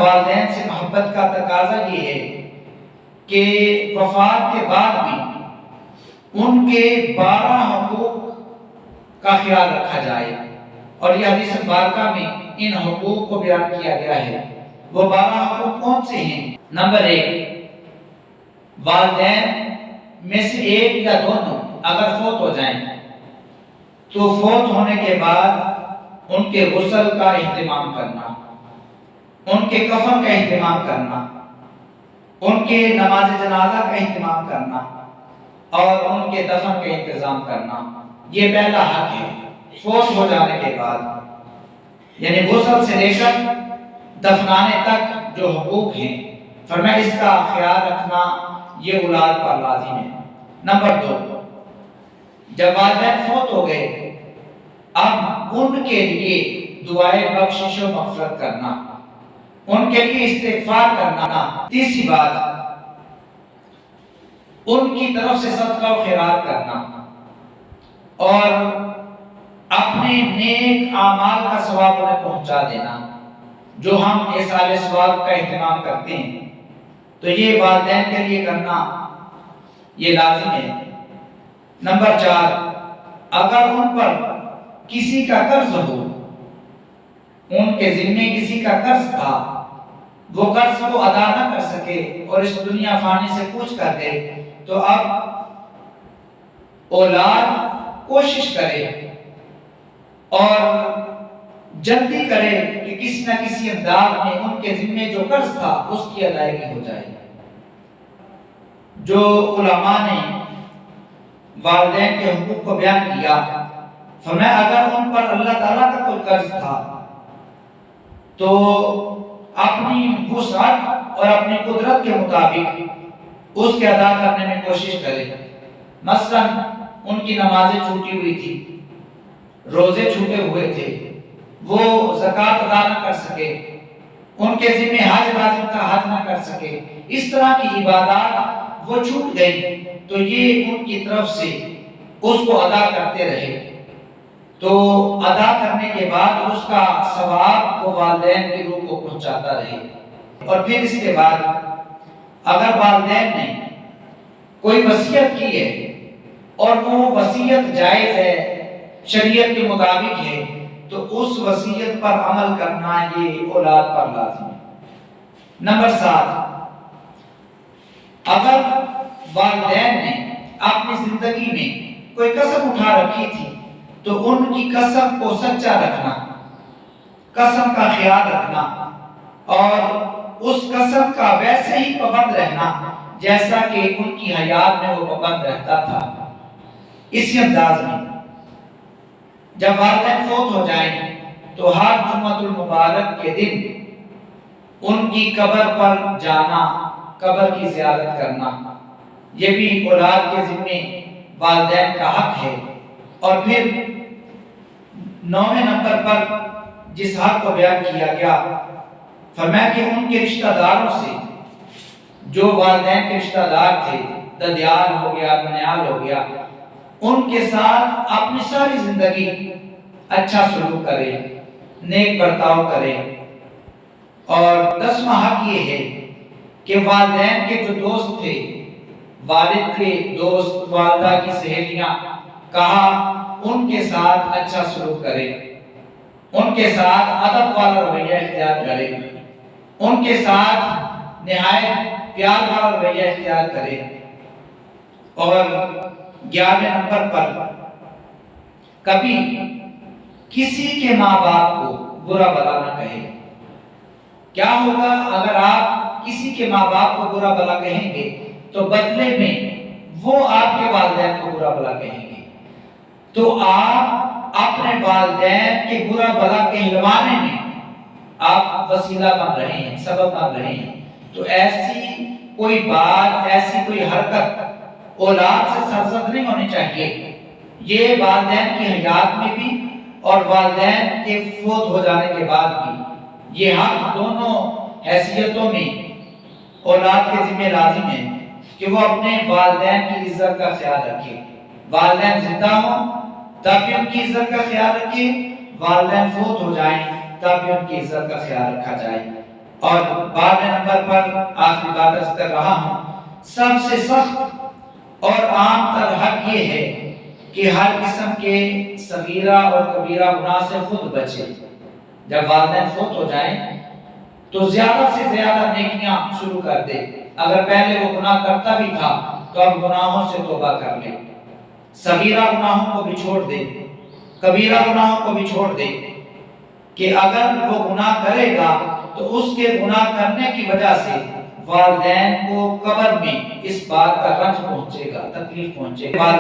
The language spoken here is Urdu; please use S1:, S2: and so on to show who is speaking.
S1: والدین سے محبت کا تقاضا یہ ہے کہ وفات کے بعد بھی ان کے 12 حقوق کا خیال رکھا جائے، اور یہ حدیث مبارکہ میں ان حقوق کو بیان کیا گیا ہے۔ وہ 12 حقوق کون سے ہیں؟ نمبر 1، والدین میں سے ایک یا دونوں اگر فوت ہو جائیں تو فوت ہونے کے بعد ان کے غسل کا اہتمام کرنا، ان کے کفن کا اہتمام کرنا، ان کے نماز جنازہ کا اہتمام کرنا اور ان کے دفن کا انتظام کرنا، یہ پہلا حق ہے فوت ہو جانے کے بعد، یعنی غسل سے لے کر دفنانے تک جو حقوق ہیں، فرمایا اس کا خیال رکھنا یہ اولاد پر لازم ہے۔ نمبر 2، جب والدین فوت ہو گئے اب ان کے لیے دعائے بخشش و مغفرت کرنا، ان کے لیے استغفار کرنا۔ تیسری بات، ان کی طرف سے صدقہ و خیرات کرنا اور اپنے نیک اعمال کا ثواب انہیں پہنچا دینا۔ جو ہم ایصال ثواب کا اہتمام کرتے ہیں تو یہ والدین کے لیے کرنا یہ لازم ہے۔ نمبر 4، اگر ان پر کسی کا قرض ہو، ان کے ذمے کسی کا قرض تھا، وہ قرض کو ادا نہ کر سکے اور اس دنیا فانی سے کوچ کر دے، تو اب اولاد کوشش کرے اور جلدی کرے کہ کسی نہ کسی انداز میں ان کے ذمے جو قرض تھا اس کی ادائیگی ہو جائے۔ جو علماء نے والدین کے حقوق کو بیان کیا، فرمایا اگر ان پر اللہ تعالیٰ کا کوئی قرض تھا تو اپنی وسعت اور اپنی قدرت کے مطابق اس کے ادا کرنے میں کوشش کرے۔ مثلا ان کی نمازیں چھوٹی ہوئی تھی، روزے چھوٹے ہوئے تھے، وہ زکوٰۃ ادا نہ کر سکے، ان کے ذمہ حج لازم تھا، حج نہ کر سکے، اس طرح کی عبادات وہ چھوٹ گئی، تو یہ ان کی طرف سے اس کو ادا کرتے رہے، تو ادا کرنے کے بعد اس کا ثواب وہ والدین کی روح کو پہنچاتا رہے۔ اور پھر اس کے بعد اگر والدین نے کوئی وصیت کی ہے اور وہ وصیت جائز ہے، شریعت کے مطابق ہے، تو اس وصیت پر عمل کرنا یہ اولاد پر لازم ہے۔ نمبر 7، اگر والدین نے اپنی زندگی میں کوئی قسم اٹھا رکھی تھی تو ان کی قسم کو سچا رکھنا، قسم کا خیال رکھنا اور اس قسم کا ویسے ہی پابند رہنا جیسا کہ ان کی حیات میں وہ پابند رہتا تھا۔ اسی انداز میں جب والدین فوت ہو جائیں تو ہر جمعۃ المبارک کے دن ان کی قبر پر جانا، قبر کی زیارت کرنا، یہ بھی اولاد کے ذمے والدین کا حق ہے۔ اور پھر 9ویں نمبر پر جس حق کو بیان کیا گیا، فرمایا کہ ان کے رشتہ داروں سے، جو والدین کے رشتہ دار تھے، ددیال ہو گیا، ننیال ہو گیا، ان کے ساتھ اپنی ساری زندگی اچھا سلوک کرے، نیک برتاؤ کرے۔ اور 10واں حق یہ ہے کہ والدین کے جو دوست تھے، والد کے دوست، والدہ کی سہیلیاں، کہا ان کے ساتھ اچھا سلوک کرے، ان کے ساتھ ادب والا رویہ اختیار کرے، ان کے ساتھ نہایت پیار والا رویہ اختیار کرے۔ اور 11ویں نمبر پر کبھی کسی کے ماں باپ کو برا بلا نہ کہے۔ کیا ہوگا اگر آپ کسی کے ماں باپ کو برا بلا کہیں گے تو بدلے میں وہ آپ کے والدین کو برا بلا کہیں گے، تو آپ اپنے والدین کے برا بلا کہلوانے میں آپ وسیلہ بن رہے ہیں، سبب بن رہے ہیں۔ تو ایسی کوئی بات، ایسی کوئی حرکت اولاد سے سرزد نہیں ہونی چاہیے۔ یہ والدین کی حیات میں بھی اور والدین کے فوت ہو جانے کے بعد بھی یہ حق دونوں حیثیتوں میں اولاد کے ذمہ لازم ہے کہ وہ اپنے والدین کی عزت کا خیال رکھے۔ والدین زندہ ہوں تب بھی ان کی عزت کا خیال رکھے، والدین فوت ہو جائیں تب بھی ان کی عزت کا خیال رکھا جائے۔ اور 12 نمبر پر آخری بات عرض کر رہا ہوں، سب سے سخت اور عام تر حق یہ ہے کہ ہر قسم کے صغیرہ اور کبیرہ گناہ سے خود بچے۔ جب والدین فوت ہو جائیں تو زیادہ سے زیادہ نیکیاں شروع کر دے۔ اگر پہلے وہ گناہ کرتا بھی تھا تو اب گناہوں سے توبہ کر لے، صغیرہ گناہوں کو بھی چھوڑ دے، کبیرہ گناہوں کو بھی چھوڑ دے، کہ اگر وہ گناہ کرے گا تو اس کے گناہ کرنے کی وجہ سے والدین کو قبر میں اس بات کا رنج پہنچے گا، تکلیف پہنچے گا۔